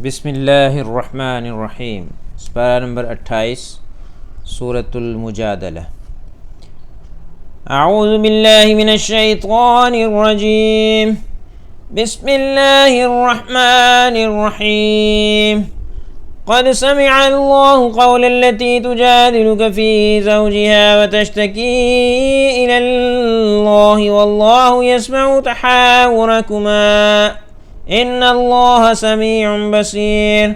बिस्मिल्लाहिर्रहमानिर्रहीम। पारा नंबर 28 सूरतुल मुजादला। अऊज़ु बिल्लाहि मिनश्शैतानिर्रजीम। बिस्मिल्लाहिर्रहमानिर्रहीम। क़द समिअल्लाहु क़ौलल्लती तुजादिलुका फ़ी ज़ौजिहा व तश्तकी इलल्लाहि वल्लाहु यस्मअु तहावुरकुमा इन्नल्लाह समीउन बसीर।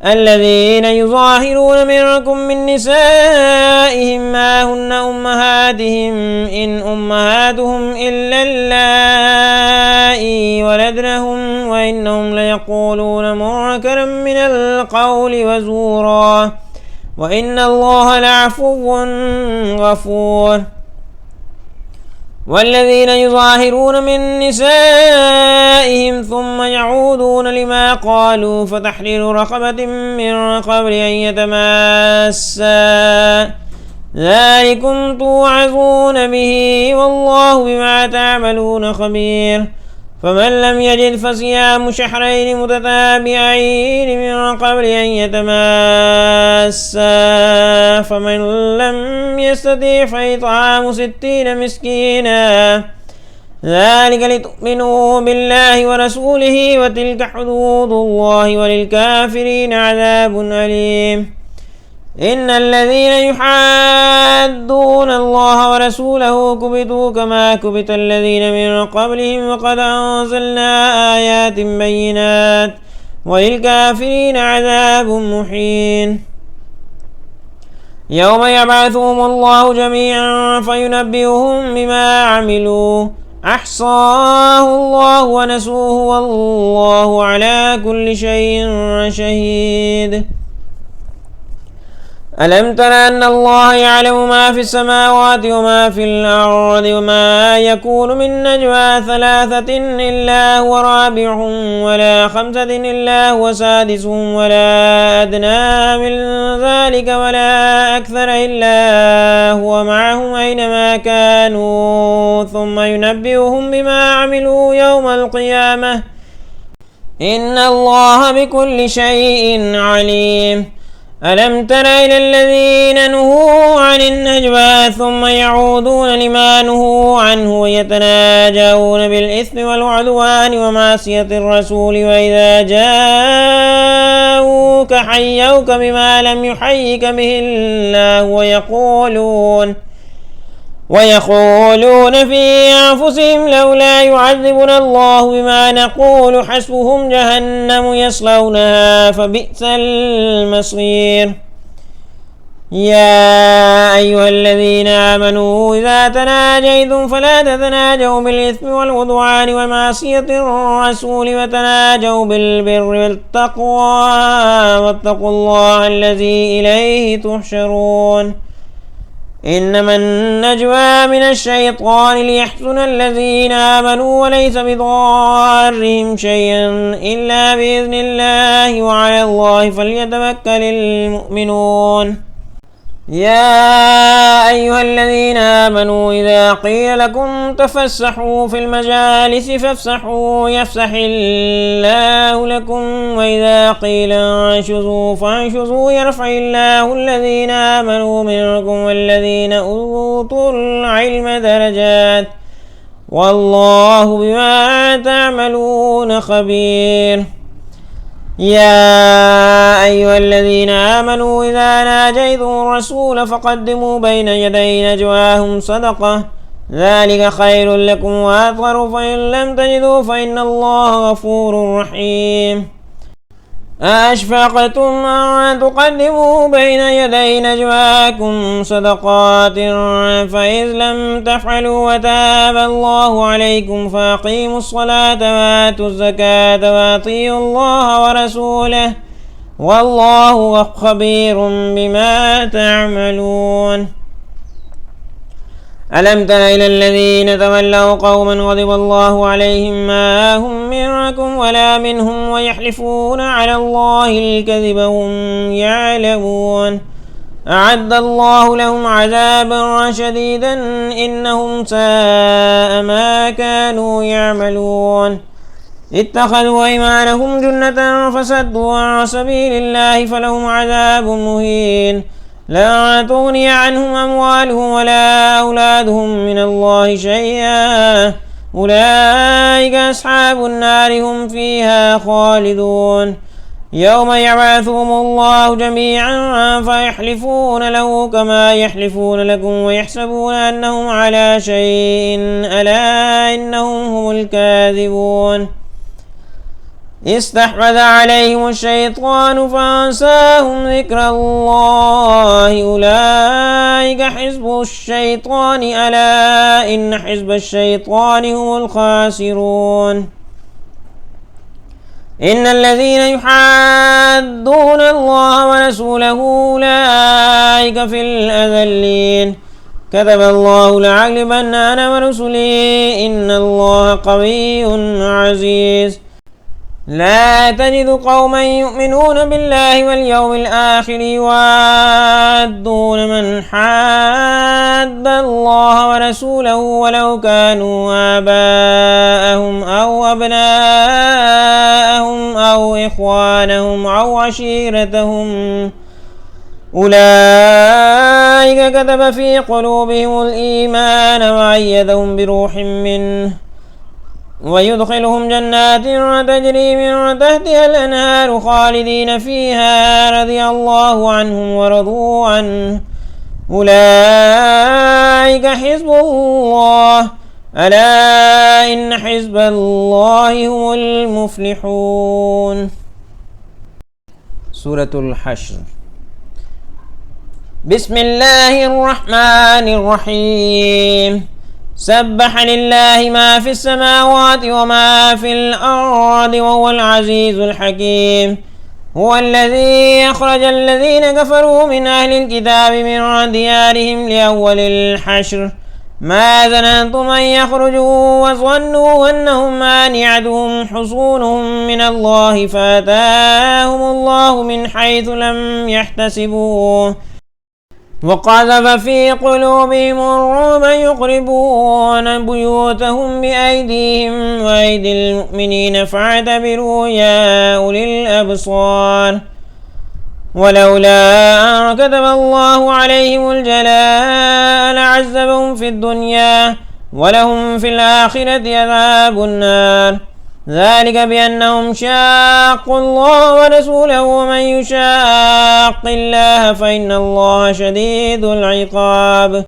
الذين يظاهرون منكم من نسائهم ما هن أمهاتهم إن أمهاتهم إلا اللائي ولدنهم وإنهم ليقولون منكرا من القول وزورا وإن الله لعفو غفور. والذين يظاهرون من نسائهم ثم يعودون لما قالوا فتحرير رقبة من قبل أن يتماسا ذلكم توعظون به والله بما تعملون خبير. فمن لم يجد فصيام شهرين متتابعين من قبل أن يتماسا فمن لم يستطع فإطعام 60 مسكينا ذلك لتؤمنوا بالله ورسوله وتلك حدود الله وللكافرين عذاب أليم. إن الذين يحادون الله ورسوله كبتوا كما كبت الذين من قبلهم وقد أنزلنا آيات بينات وللكافرين عذاب محين. يوم يبعثهم الله جميعا فينبئهم بما عملوا أحصاه الله ونسوه والله على كل شيء شهيد. ألم تر أن الله يعلم ما في السماوات وما في الأرض وما يكون من نجوى 3 إلا هو رابعهم ولا 5 إلا هو سادسهم ولا أدنى من ذلك ولا أكثر إلا هو معهم أينما كانوا ثم ينبئهم بما عملوا يوم القيامة إن الله بكل شيء عليم. ألم تر إلى الذين نهوا عن النجوى ثم يعودون لما نهوا عنه ويتناجون بالإثم والعدوان ومعصية الرسول وإذا جاءوك حيوك بما لم يحيك به الله ويقولون في أنفسهم لولا يعذبنا الله بما نقول حسبهم جهنم يصلونها فبئس المصير. يا أيها الذين آمنوا إذا تناجيتم فلا تتناجوا بالإثم والعدوان ومعصية الرسول وتناجوا بالبر والتقوى واتقوا الله الذي إليه تحشرون. إنما النجوى من الشيطان ليحزن الذين آمنوا وليس بضارهم شيئا إلا بإذن الله وعلى الله فليتوكل المؤمنون. يا أيها الذين آمنوا إذا قيل لكم تفسحوا في المجالس فافسحوا يفسح الله لكم وإذا قيل انشزوا فانشزوا يرفع الله الذين آمنوا منكم والذين أوتوا العلم درجات والله بما تعملون خبير. يا أيها الذين آمنوا إذا ناجيتم الرسول فقدموا بين يدي نجواهم صدقة ذلك خير لكم وأطهر فإن لم تجدوا فإن الله غفور رحيم. أشفقتم أن تقدموا بين يدي نجواكم صدقات فإذ لم تفعلوا وتاب الله عليكم فأقيموا الصلاة وآتوا الزكاة وأطيعوا الله ورسوله والله خبير بما تعملون. ألم تر إلى الذين تولوا قوما غضب الله عليهم ما هم منكم ولا منهم ويحلفون على الله الكذب وهم يعلمون. أعد الله لهم عذابا شديدا إنهم ساء ما كانوا يعملون. اتخذوا أيمانهم جنة فصدوا عن سبيل الله فلهم عذاب مهين لا تغني عنهم أموالهم ولا أولادهم من الله شيئا أولئك أصحاب النار هم فيها خالدون يوم يبعثهم الله جميعا فيحلفون له كما يحلفون لكم ويحسبون أنهم على شيء ألا إنهم هم الكاذبون استحوذ عليهم الشيطان فأنساهم ذكر الله أولئك حزب الشيطان ألا إن حزب الشيطان هم الخاسرون إن الذين يحادون الله ورسوله أولئك في الأذلين كتب الله لأغلبن أنا ورسلي إن الله قوي عزيز لا تجد قوما يؤمنون بالله واليوم الآخر يوادون من حاد الله ورسوله ولو كانوا آباءهم أو أبناءهم أو إخوانهم أو عشيرتهم أولئك كتب في قلوبهم الإيمان وأيدهم بروح منه ويدخلهم جنات تجري من تحتها الأنهار خالدين فيها رضي الله عنهم ورضوا عنه أولئك حزب الله ألا إن حزب الله هم المفلحون. سورة الحشر. بسم الله الرحمن الرحيم. سبح لله ما في السماوات وما في الأرض وهو العزيز الحكيم. هو الذي أخرج الذين كفروا من أهل الكتاب من ديارهم لأول الحشر ما ظننتم أن يخرجوا وظنوا أنهم مانعتهم حصونهم من الله فأتاهم الله من حيث لم يحتسبوه وقذف في قلوبهم الرعب يخربون بيوتهم بأيديهم وأيدي المؤمنين فاعتبروا يا أولي الأبصار. ولولا أن كتب الله عليهم الجلاء لعذبهم في الدنيا ولهم في الآخرة عذاب النار ذلك بأنهم شاقوا الله ورسوله ومن يشاق الله فإن الله شديد العقاب.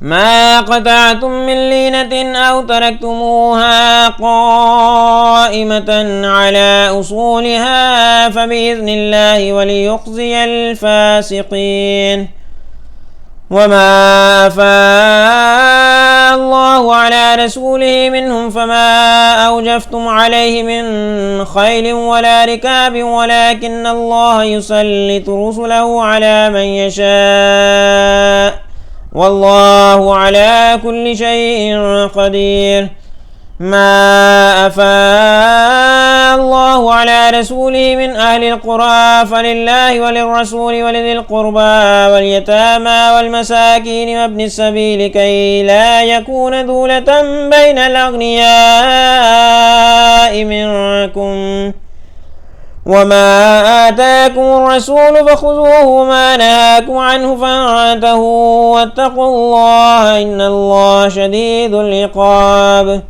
ما قطعتم من لينة أو تركتموها قائمة على أصولها فبإذن الله وليخزي الفاسقين. وما أفاء الله على رسوله منهم فما أوجفتم عليه من خيل ولا ركاب ولكن الله يسلط رسله على من يشاء والله على كل شيء قدير. ما أفاء الله على رسوله من أهل القرى فلله وللرسول ولذي القربى واليتامى والمساكين وابن السبيل كي لا يكون دولة بين الأغنياء منكم. وما آتاكم الرسول فخذوه وما نهاكم عنه فانتهوا واتقوا الله إن الله شديد العقاب.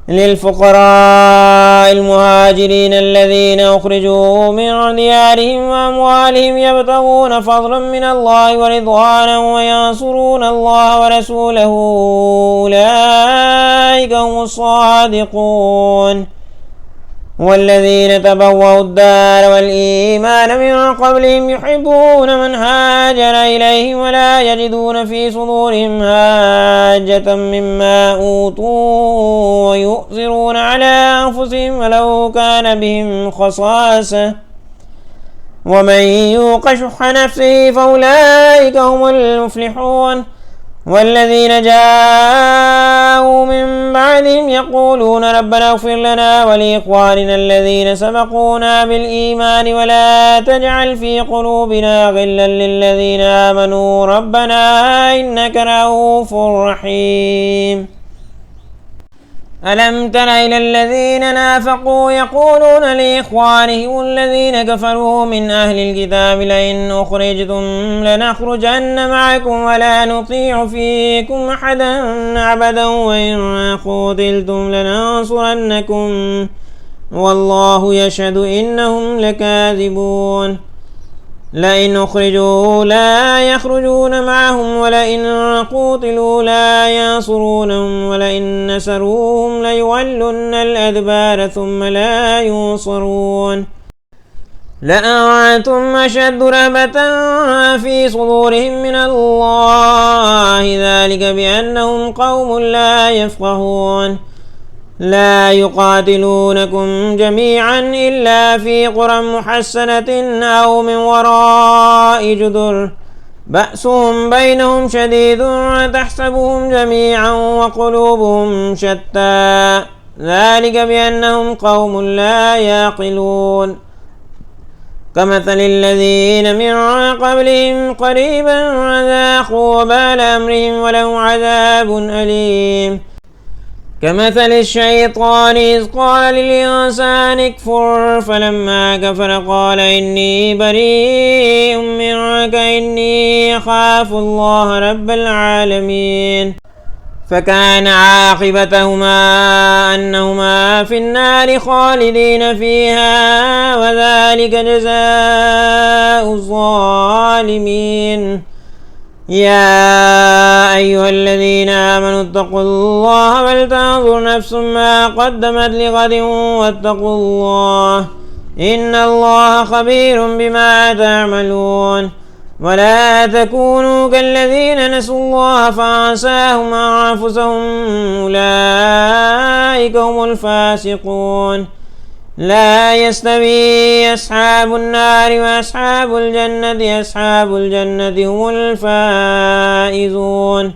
للفقراء المهاجرين الذين أخرجوا من ديارهم وأموالهم يبتغون فضلا من الله ورضوانا وينصرون الله ورسوله أولئك هم الصادقون. والذين تبوأوا الدار والإيمان من قبلهم يحبون من هاجر إليهم ولا يجدون في صدورهم حاجة مما أوتوا ويؤثرون على أنفسهم ولو كان بهم خصاصة ومن يوق شح نفسه فأولئك هم المفلحون. والذين جاءوا من بعدهم يقولون ربنا اغفر لنا ولإخواننا الذين سبقونا بالإيمان ولا تجعل في قلوبنا غلا للذين آمنوا ربنا إنك رؤوف رحيم. ألم تر إلى الذين نافقوا يقولون لإخوانهم الذين كفروا من أهل الكتاب لئن أخرجتم لنخرجن معكم ولا نطيع فيكم أحدا أبدا وإن قتلتم لننصرنكم والله يشهد إنهم لكاذبون لئن أخرجوا لا يخرجون معهم ولئن قوتلوا لا ينصرونهم ولئن نصروهم ليولن الأدبار ثم لا ينصرون لأنتم أشد رهبة في صدورهم من الله ذلك بأنهم قوم لا يفقهون لا يقاتلونكم جميعا إلا في قرى محصنة أو من وراء جدر بأسهم بينهم شديد تحسبهم جميعا وقلوبهم شتى ذلك بأنهم قوم لا يعقلون كمثل الذين من قبلهم قريبا ذاقوا وبال أمرهم ولهم عذاب أليم كمثل الشيطان إذ قال للإنسان اكفر فلما كفر قال إني بريء منك إني أخاف الله رب العالمين فكان عاقبتهما أنهما في النار خالدين فيها وذلك جزاء الظالمين يا أيها الذين آمنوا اتقوا الله ولتنظر نفس ما قدمت لغد واتقوا الله إن الله خبير بما تعملون ولا تكونوا كالذين نسوا الله فأنساهم أنفسهم أولئك هم الفاسقون لا يستوي أصحاب النار وأصحاب الجنة أصحاب الجنة هم الفائزون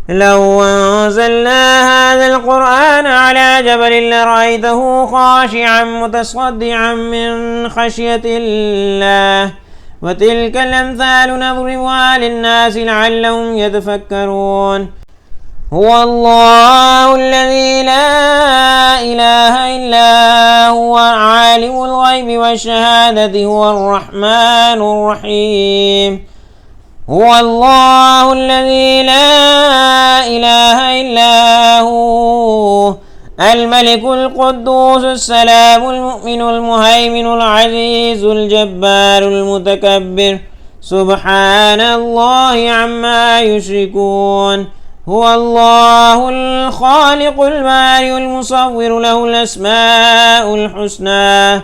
لو أنزلنا هذا القرآن على جبل لرأيته خاشعا متصدعا من خشية الله وتلك الأمثال نضربها للناس لعلهم يتفكرون هو الله الذي لا إله إلا هو عالم الغيب والشهادة هو الرحمن الرحيم هو الله الذي لا إله إلا هو الملك القدوس السلام المؤمن المهيمن العزيز الجبار المتكبر سبحان الله عما يشركون هو الله الخالق البارئ المصور له الأسماء الحسنى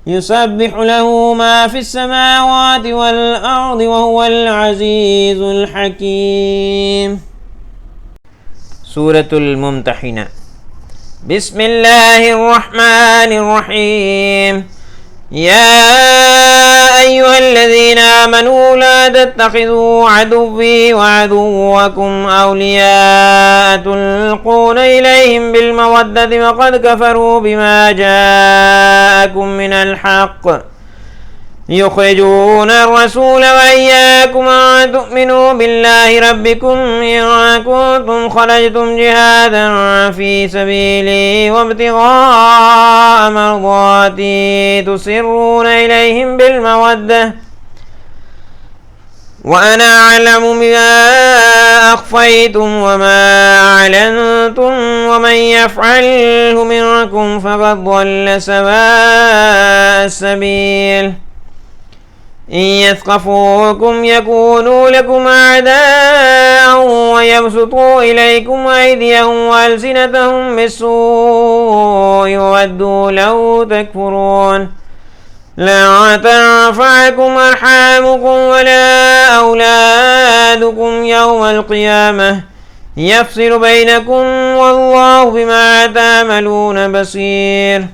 يسبح له ما في السماوات والأرض وهو العزيز الحكيم سورة الممتحنة بسم الله الرحمن الرحيم يا أيها الذين آمنوا لا تتخذوا عدوي وعدوكم أولياء تلقون إليهم بالمودة وقد كفروا بما جاءكم من الحق يخرجون الرسول وإياكم أن تؤمنوا بالله ربكم إن كنتم خرجتم جهادا في سبيلي وابتغاء مرضاتي تسرون إليهم بالمودة وأنا أعلم بما أخفيتم وما أعلنتم ومن يفعله منكم فقد ضل سواء السبيل إن يثقفوكم يكونوا لكم أعداء ويبسطوا إليكم أيديهم وألسنتهم بالسوء وودوا لو تكفرون لا تنفعكم أرحامكم ولا أولادكم يوم القيامة يفصل بينكم والله بما تعملون بصير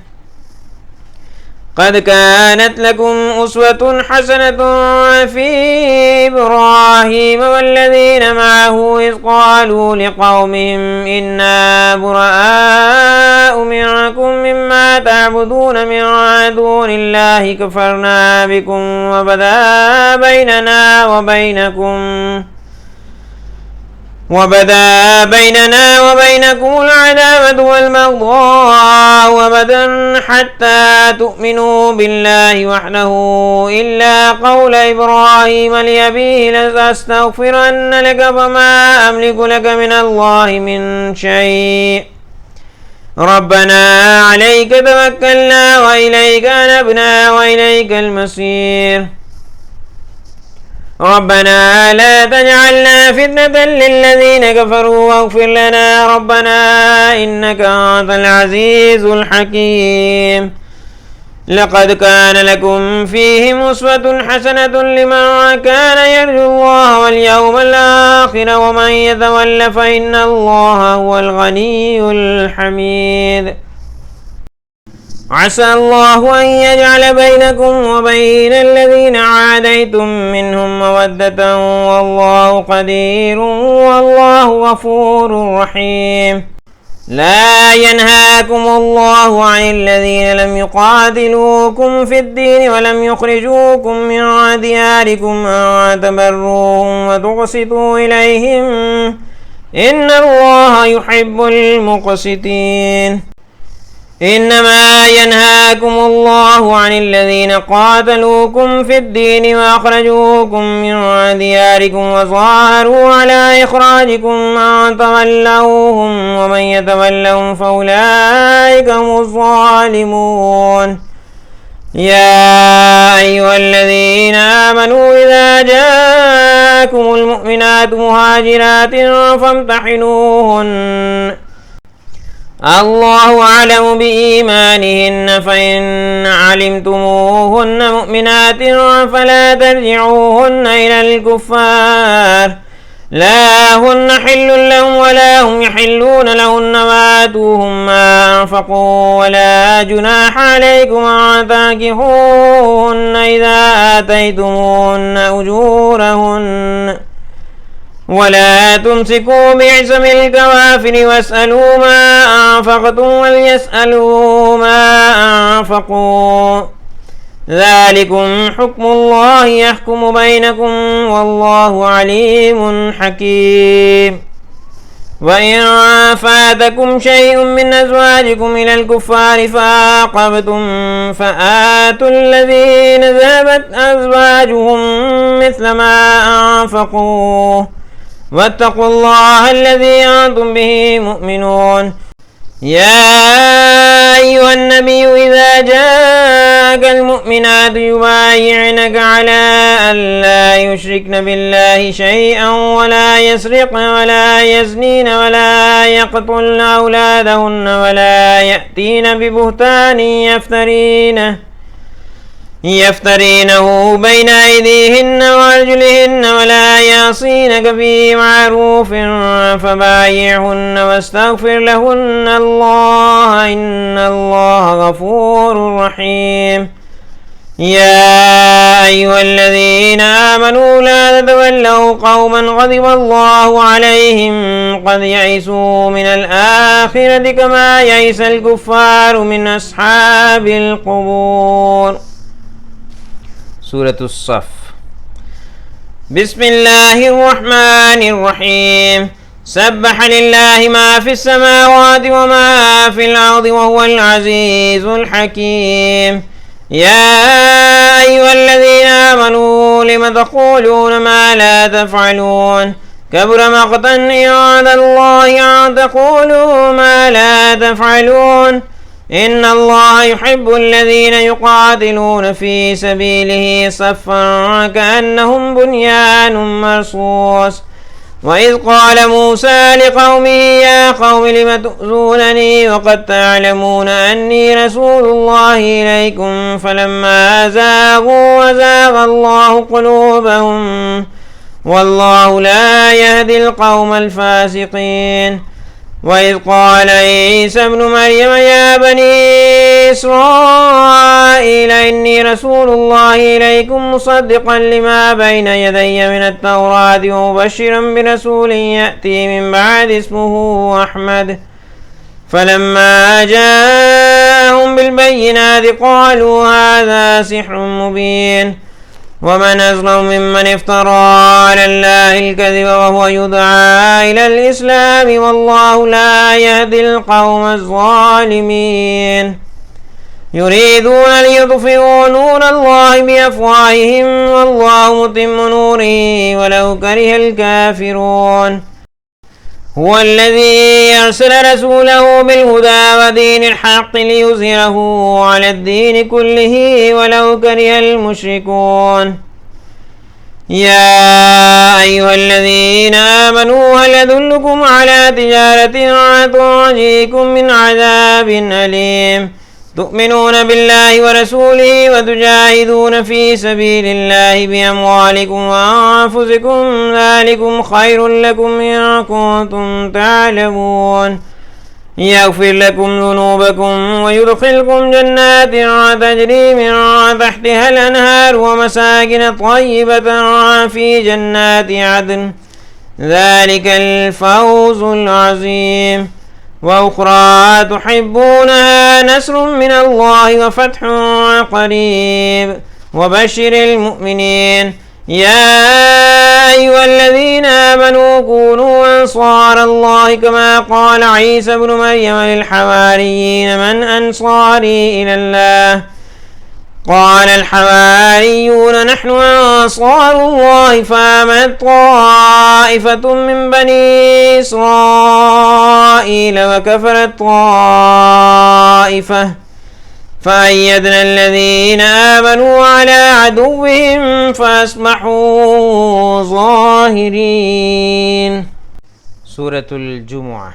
قد كانت لكم أسوة حسنة في إبراهيم والذين معه إذ قالوا لقومهم إنا براء منكم مما تعبدون من دون الله كفرنا بكم وبدا بيننا وبينكم العداوة والبغضاء أبدا حتى تؤمنوا بالله وحده إلا قول إبراهيم لأبيه لأستغفرن لك فما أملك لك من الله من شيء ربنا عليك توكلنا وإليك أنبنا وإليك المصير ربنا لا تجعلنا فتنة للذين كفروا واغفر لنا ربنا إنك أنت العزيز الحكيم لقد كان لكم فيهم أسوة حسنة لمن كان يرجو الله واليوم الآخر ومن يتول فإن الله هو الغني الحميد عسى الله أن يجعل بينكم وبين الذين عاديتم منهم مودة والله قدير والله غفور رحيم لا ينهاكم الله عن الذين لم يقاتلوكم في الدين ولم يخرجوكم من دياركم أن تبروهم وتقسطوا إليهم إن الله يحب المقسطين إنما ينهاكم الله عن الذين قاتلوكم في الدين وأخرجوكم من دياركم وظاهروا على إخراجكم أن تولوهم ومن يتولهم فأولئك هم الظالمون يا أيها الذين آمنوا إذا جاءكم المؤمنات مهاجرات فامتحنوهن الله أعلم بإيمانهن فإن علمتموهن مؤمنات فلا ترجعوهن إلى الكفار لا هن حل لهم ولا هم يحلون لهن وآتوهم ما أنفقوا ولا جناح عليكم أن تنكحوهن إذا آتيتموهن أجورهن ولا تمسكوا بعصم الكوافر واسألوا ما أنفقتم وليسألوا ما أنفقوا ذلكم حكم الله يحكم بينكم والله عليم حكيم وإن فاتكم شيء من أزواجكم إلى الكفار فعاقبتم فآتوا الذين ذهبت أزواجهم مثل ما أنفقوا واتقوا الله الذي أنتم به مؤمنون يا أيها النبي إذا جاءك المؤمنات يبايعنك على أن لا يشركن بالله شيئا ولا يسرقن ولا يزنين ولا يقتلن أولادهن ولا يأتين ببهتان يفترينه بين أيديهن وأرجلهن ولا يعصينك في معروف فبايعهن واستغفر لهن الله إن الله غفور رحيم يا أيها الذين آمنوا لا تتولوا قوما غضب الله عليهم قد يئسوا من الآخرة كما يئس الكفار من أصحاب القبور سورة الصف بسم الله الرحمن الرحيم سبح لله ما في السماوات وما في الأرض وهو العزيز الحكيم يا أيها الذين آمنوا لم تقولون ما لا تفعلون كبر مقتا عند الله أن تقولوا ما لا تفعلون إن الله يحب الذين يقاتلون في سبيله صفا كأنهم بنيان مرصوص وإذ قال موسى لقومه يا قوم لم تؤذونني وقد تعلمون أني رسول الله إليكم فلما زاغوا وزاغ الله قلوبهم والله لا يهدي القوم الفاسقين وإذ قال عيسى ابن مريم يا بني إسرائيل إني رسول الله إليكم مصدقا لما بين يدي من التوراة ومبشرا برسول يأتي من بعد اسمه أحمد فلما جاءهم بالبينات قالوا هذا سحر مبين ومن أظلم ممن افترى على الله الكذب وهو يدعى إلى الإسلام والله لا يهدي القوم الظالمين يريدون ليطفئوا نور الله بأفواههم والله متم نوره ولو كره الكافرون هو الذي أرسل رسوله بالهدى ودين الحق ليظهره على الدين كله ولو كره المشركون يا أيها الذين آمنوا هل أدلكم على تجارة تنجيكم من عذاب أليم تؤمنون بالله ورسوله وتجاهدون في سبيل الله بأموالكم وأنفسكم ذلكم خير لكم إن كنتم تعلمون يغفر لكم ذنوبكم ويدخلكم جنات تجري من تحتها الأنهار ومساكن طيبة في جنات عدن ذلك الفوز العظيم وأخرى تحبونها نصر من الله وفتح قريب وبشر المؤمنين يا أيها الذين آمنوا كونوا أنصار الله كما قال عيسى ابن مريم للحواريين من أنصاري إلى الله قال الحواريون نحن أنصار الله فآمنت طائفة من بني إسرائيل وكفرت طائفة فأيدنا الذين آمنوا على عدوهم فأصبحوا ظاهرين. سورة الجمعة.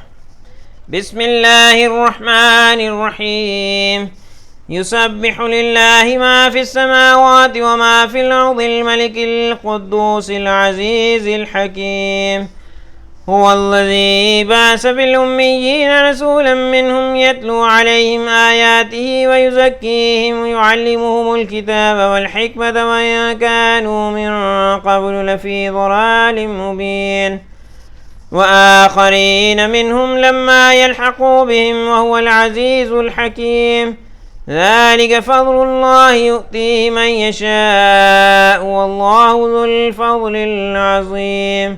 بسم الله الرحمن الرحيم. يسبح لله ما في السماوات وما في الأرض الملك القدوس العزيز الحكيم هو الذي بعث في الأميين رسولا منهم يتلو عليهم آياته ويزكيهم ويعلمهم الكتاب والحكمة وإن كانوا من قبل لفي ضلال مبين وآخرين منهم لما يلحقوا بهم وهو العزيز الحكيم ذلك فضل الله يؤتيه من يشاء والله ذو الفضل العظيم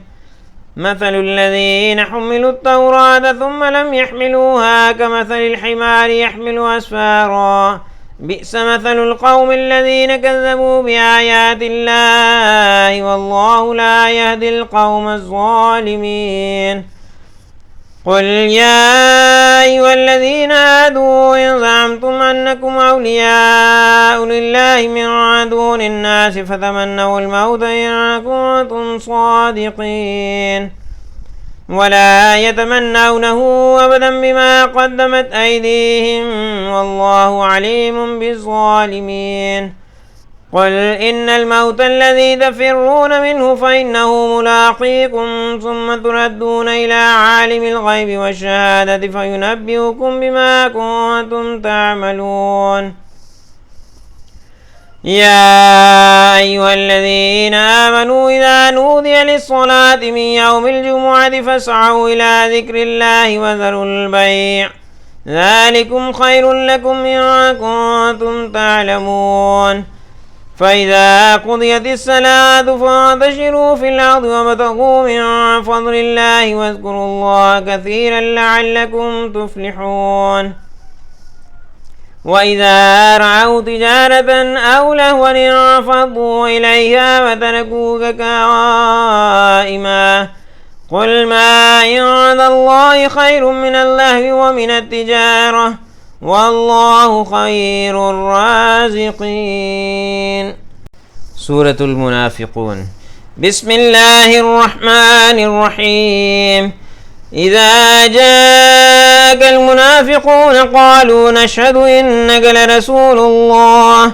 مثل الذين حملوا التوراة ثم لم يحملوها كمثل الحمار يحمل أسفارا بئس مثل القوم الذين كذبوا بآيات الله والله لا يهدي القوم الظالمين قل يا أيها الذين هادوا إن زعمتم أنكم أولياء لله من دون الناس فتمنوا الموت إن كنتم صادقين ولا يتمنونه أبدا بما قدمت أيديهم والله عليم بالظالمين قل إن الموت الذي تفرون منه فإنه ملاقيكم ثم تردون إلى عالم الغيب والشهادة فينبئكم بما كنتم تعملون يا أيها الذين آمنوا إذا نودي للصلاة من يوم الجمعة فاسعوا إلى ذكر الله وذروا البيع ذلكم خير لكم إن كنتم تعلمون فإذا قضيت الصلاة فانتشروا في الأرض وابتغوا من فضل الله واذكروا الله كثيرا لعلكم تفلحون وإذا رأوا تجارة أو لهوا انفضوا إليها وتركوك قائما قل ما عند الله خير من اللهو ومن التجارة والله خير الرازقين. سورة المنافقون. بسم الله الرحمن الرحيم. إذا جاءك المنافقون قالوا نشهد إنك لرسول الله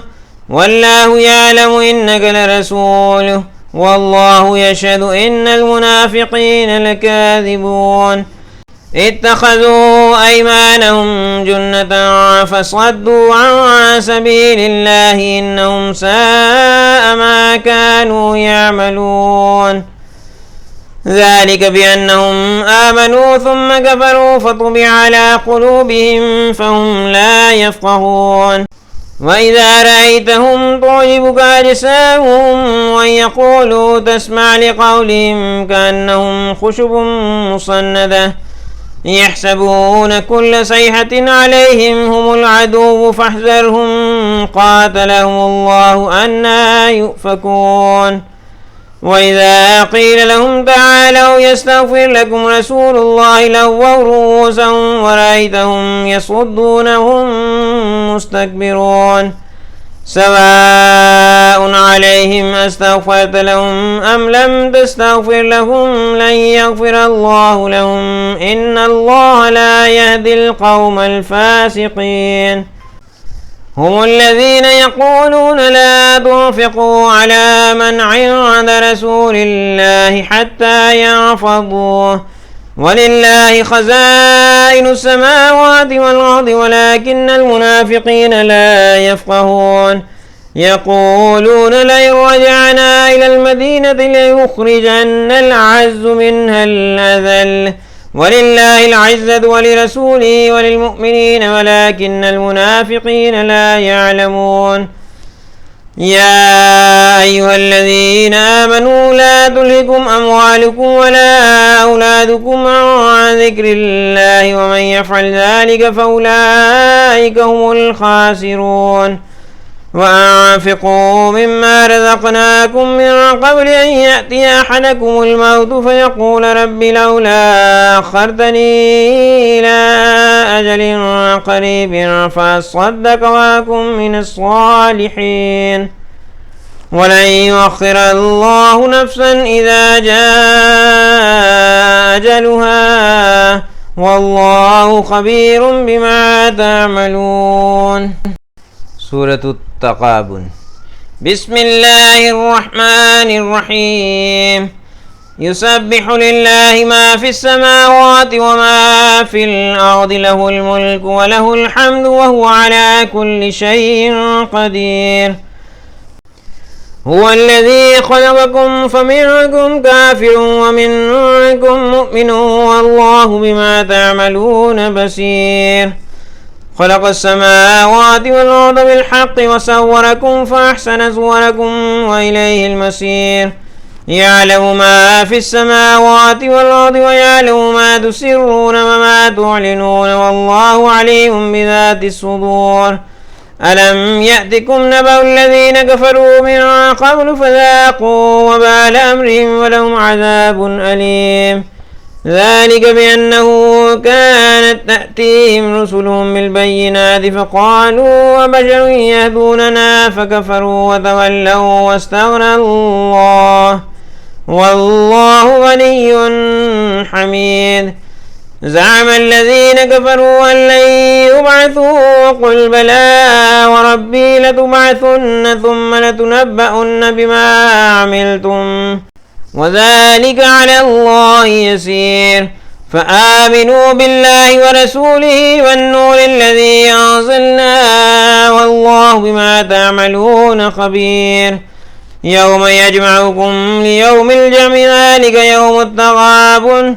والله يعلم إنك لرسوله والله يشهد إن المنافقين لكاذبون اتخذوا أيمانهم جنة فصدوا عن سبيل الله إنهم ساء ما كانوا يعملون ذلك بأنهم آمنوا ثم كفروا فطبع على قلوبهم فهم لا يفقهون وإذا رأيتهم تعجبك أجسامهم وإن يقولوا تسمع لقولهم كأنهم خشب مسندة يحسبون كل صيحة عليهم هم العدو فاحذرهم قاتلهم الله أنى يؤفكون وإذا قيل لهم تعالوا يستغفر لكم رسول الله لووا رؤوسهم ورأيتهم يصدون وهم مستكبرون سواء عليهم أستغفرت لهم أم لم تستغفر لهم لن يغفر الله لهم إن الله لا يهدي القوم الفاسقين هم الذين يقولون لا تنفقوا على من عند رسول الله حتى ينفضوا ولله خزائن السماوات والأرض ولكن المنافقين لا يفقهون يقولون لئن رجعنا إلى المدينة ليخرجن الأعز منها الأذل ولله العزة ولرسوله وللمؤمنين ولكن المنافقين لا يعلمون يا أيها الذين آمنوا لا تلهكم أموالكم ولا أولادكم عن ذكر الله ومن يفعل ذلك فأولئك هم الخاسرون وأنفقوا مما رزقناكم من قبل أن يأتي أحدكم الموت فيقول رب لولا أخرتني إلى أجل قريب فأصدق وأكن من الصالحين ولن يؤخر الله نفسا إذا جاء أجلها والله خبير بما تعملون. سورة التغابن. بسم الله الرحمن الرحيم. يسبح لله ما في السماوات وما في الأرض له الملك وله الحمد وهو على كل شيء قدير. هو الذي خلقكم فمنكم كافر ومنكم مؤمن والله بما تعملون بصير. خلق السماوات والأرض بالحق وصوركم فأحسن صوركم وإليه المصير. يعلم ما في السماوات والأرض ويعلم ما تسرون وما تعلنون والله عليم بذات الصدور. ألم يأتكم نبأ الذين كفروا من قبل فذاقوا وبال أمرهم ولهم عذاب أليم. ذلك بأنه كانت تأتيهم رسلهم بالبينات فقالوا وبشر يهدوننا فكفروا وتولوا واستغنى الله والله غني حميد. زعم الذين كفروا أن لن يبعثوا قل بلى وربي لتبعثن ثم لتنبؤن بما عملتم وذلك على الله يسير. فآمنوا بالله ورسوله والنور الذي أنزلنا والله بما تعملون خبير. يوم يجمعكم ليوم الجمع ذلك يوم التغابن.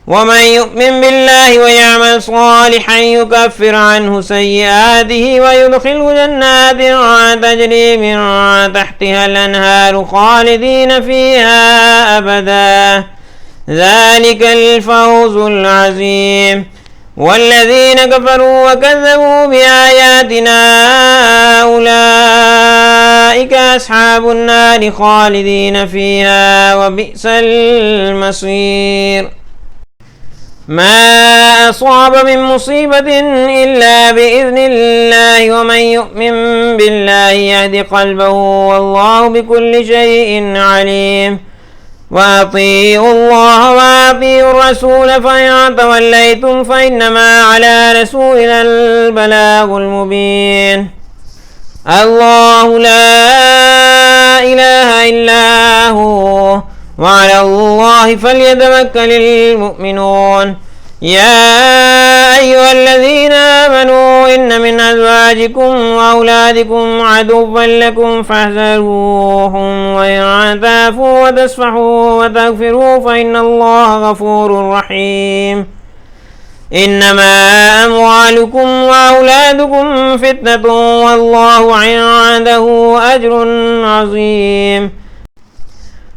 ومن يؤمن بالله ويعمل صالحا يكفر عنه سيئاته ويدخله جنات تجري من تحتها الأنهار خالدين فيها أبدا ذلك الفوز العظيم. والذين كفروا وكذبوا بآياتنا أولئك أصحاب النار خالدين فيها وبئس المصير. ما أصاب من مصيبة إلا بإذن الله ومن يؤمن بالله يهد قلبه والله بكل شيء عليم. وأطيعوا الله وأطيعوا الرسول فإن توليتم فإنما على رسولنا البلاغ المبين. الله لا إله إلا هو وعلى الله فليتوكل المؤمنون. يا أيها الذين آمنوا إن من أزواجكم وأولادكم عدوا لكم فاحذروهم وإن تعفوا وتصفحوا وتغفروا فإن الله غفور رحيم. إنما أموالكم وأولادكم فتنة والله عنده أجر عظيم.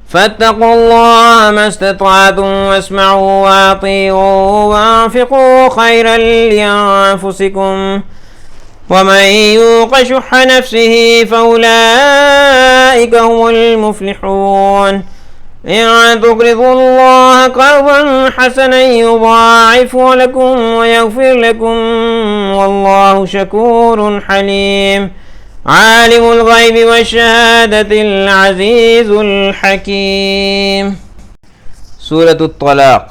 فاتقوا الله ما استطعتم واسمعوا وأطيعوا وأنفقوا خيرا لأنفسكم ومن يوق شح نفسه فأولئك هم المفلحون. إن تقرضوا الله قرضا حسنا يضاعفه لكم ويغفر لكم والله شكور حليم. عالم الغيب والشهادة العزيز الحكيم. سورة الطلاق.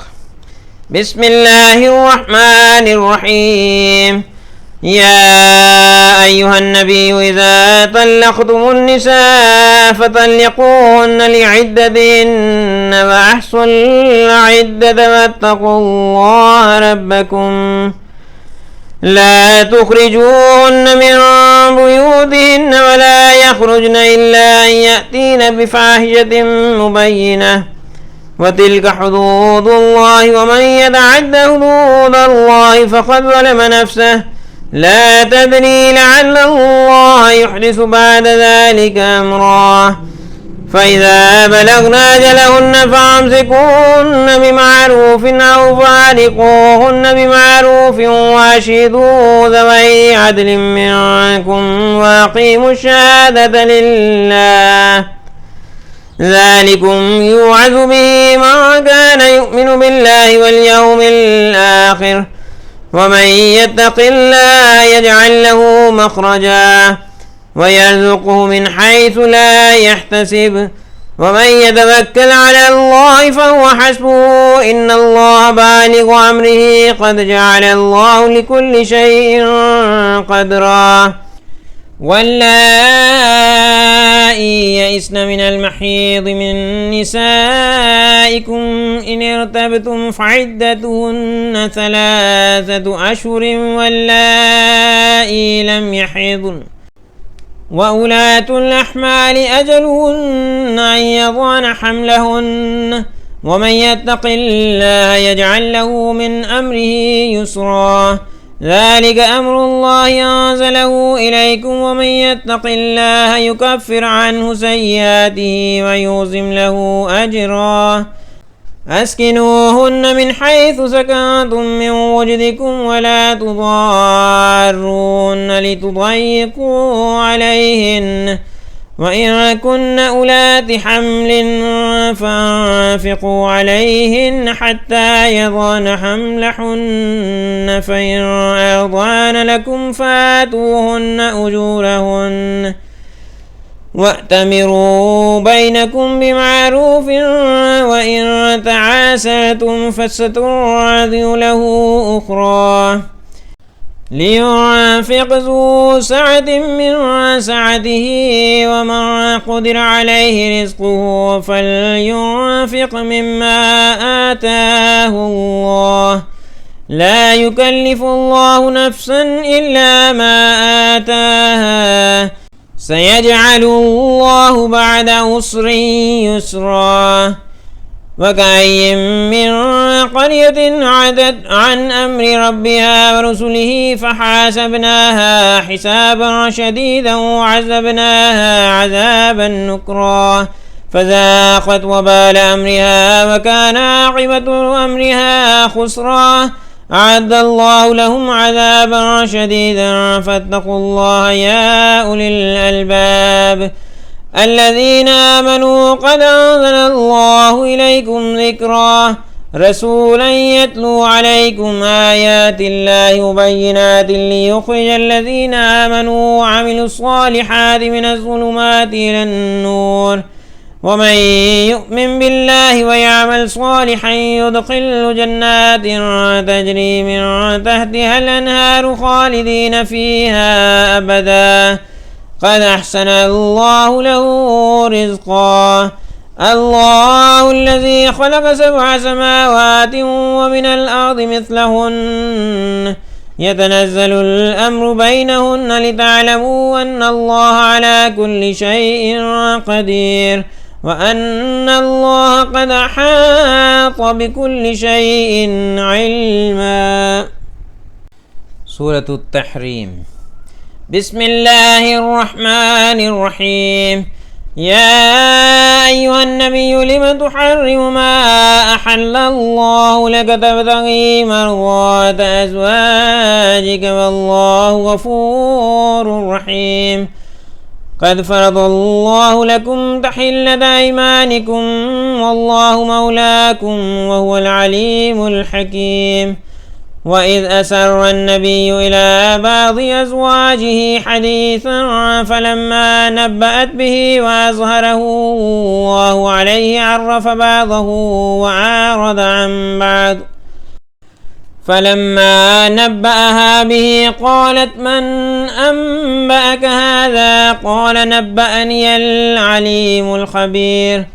بسم الله الرحمن الرحيم. يا أيها النبي إذا طلقتم النساء فطلقوهن لعدتهن وأحصوا العدة واتقوا الله ربكم لا تخرجوهن من بيوتهن ولا يخرجن إلا أن يأتين بفاحشة مبينة وتلك حدود الله ومن يتعد حدود الله فقد ظلم نفسه لا تدري لعل الله يحدث بعد ذلك أمرا. فإذا بلغن أجلهن فأمسكوهن بمعروف أو فارقوهن بمعروف وأشهدوا ذوي عدل منكم وأقيموا الشهادة لله ذلكم يوعظ به من كان يؤمن بالله واليوم الآخر ومن يتق الله يجعل له مخرجا ويرزقه من حيث لا يحتسب ومن يتوكل على الله فهو حسبه إن الله بالغ أمره قد جعل الله لكل شيء قدرا. واللائي يئسن من المحيض من نسائكم إن ارتبتم فعدتهن 3 أشهر واللائي لم يحضن وأولاة الأحمال أجلهن أن يضعن حملهن ومن يتق الله يجعل له من أمره يسرا ذلك أمر الله أنزله إليكم ومن يتق الله يكفر عنه سيئاته ويعظم له أجرا. أسكنوهن من حيث سكنتم من وجدكم ولا تضاروهن لتضيقوا عليهن وإن كن أولات حمل فأنفقوا عليهن حتى يضعن حملهن فإن أرضعن لكم فآتوهن أجورهن وأتمروا بينكم بمعروف وإن تعاسرتم فسترضع له أخرى لينفق ذو سعة من سعته ومن قدر عليه رزقه فلينفق مما آتاه الله لا يكلف الله نفسا إلا ما آتاها سيجعل الله بعد عسر يسرا. وكأي من قرية عتت عن أمر ربها ورسله فحاسبناها حسابا شديدا وعذبناها عذابا نكرا فذاقت وبال أمرها وكان عاقبة أمرها خسرا. أعد الله لهم عذابا شديدا فاتقوا الله يا أولي الألباب الذين آمنوا قد أنزل الله إليكم ذكرا رسولا يتلو عليكم آيات الله مبينات ليخرج الذين آمنوا وعملوا الصالحات من الظلمات إلى النور ومن يؤمن بالله ويعمل صالحا يدخل جنات تجري من تحتها الأنهار خالدين فيها أبدا قد أحسن الله له رزقا. الله الذي خلق 7 سماوات ومن الأرض مثلهن يتنزل الأمر بينهن لتعلموا أن الله على كل شيء قدير وأن الله قد أحاط بكل شيء علما. سورة التحريم. بسم الله الرحمن الرحيم. يا أيها النبي لم تحرم ما أحل الله لك تبتغي مرضات أزواجك والله غفور رحيم. قد فرض الله لكم تحلة أيمانكم والله مولاكم وهو العليم الحكيم. وإذ أسر النبي إلى بعض أزواجه حديثا فلما نبأت به وأظهره الله عليه عرف بعضه وأعرض عن بعض. فلما نبأها به قالت من أنبأك هذا؟ قال نبأني العليم الخبير.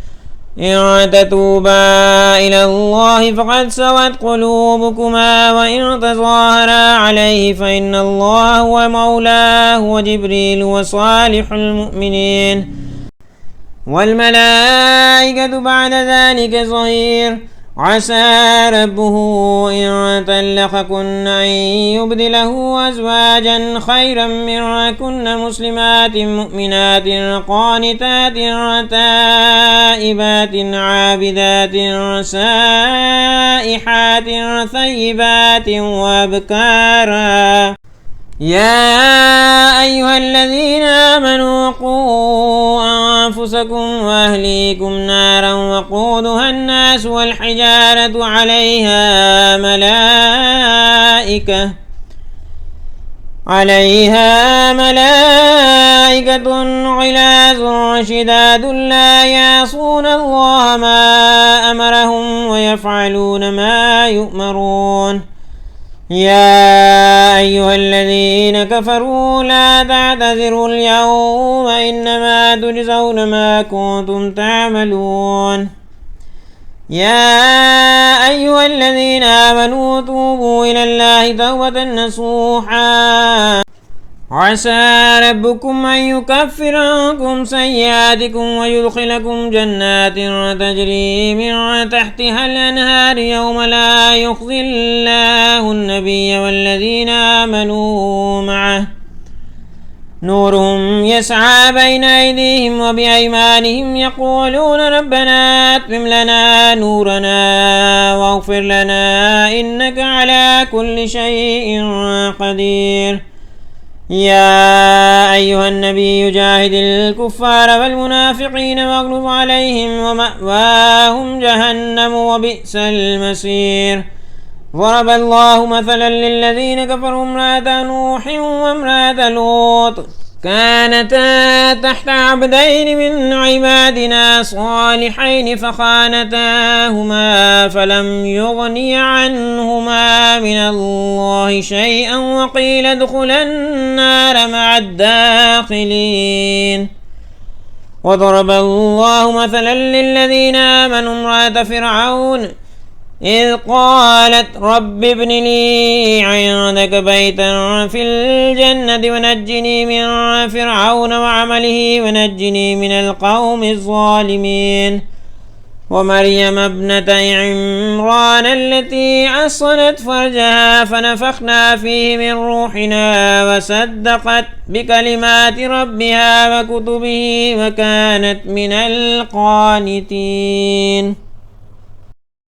إن تتوبا إلى الله فقد سوت قلوبكما وإن تظاهرا عليه فإن الله هو مولاه وجبريل وصالح المؤمنين والملائكة بعد ذلك ظهير. عسى ربه إن طلقكن أن يبدله أزواجا خيرا منكن مسلمات مؤمنات قانتات تائبات عابدات سائحات ثيبات وأبكارا. يا أيها الذين آمنوا قوا أنفسكم وأهليكم نارا وقودها الناس والحجارة عليها ملائكة غلاظ شداد لا يعصون الله ما أمرهم ويفعلون ما يؤمرون. يا أيها الذين كفروا لا تعتذروا اليوم إنما تجزون ما كنتم تعملون. يا أيها الذين آمنوا توبوا إلى الله توبة نصوحا عسى ربكم أن يكفر عنكم سيئاتكم ويدخلكم جنات تجري من تحتها الأنهار يوم لا يخزي الله النبي والذين آمنوا معه نورهم يسعى بين أيديهم وبأيمانهم يقولون ربنا أتمم لنا نورنا واغفر لنا إنك على كل شيء قدير. يا أيها النبي جاهد الكفار والمنافقين واغلظ عليهم ومأواهم جهنم وبئس المصير. ضرب الله مثلا للذين كفروا امرأة نوح وامرأة لوط كانتا تحت عبدين من عبادنا صالحين فخانتاهما فلم يغني عنهما من الله شيئا وقيل ادخلا النار مع الداخلين. وضرب الله مثلا للذين آمنوا امرأة فرعون إذ قالت رب ابن لي عندك بيتا في الجنة ونجني من فرعون وعمله ونجني من القوم الظالمين. ومريم ابنة عمران التي أحصنت فرجها فنفخنا فيه من روحنا وصدقت بكلمات ربها وكتبه وكانت من القانتين.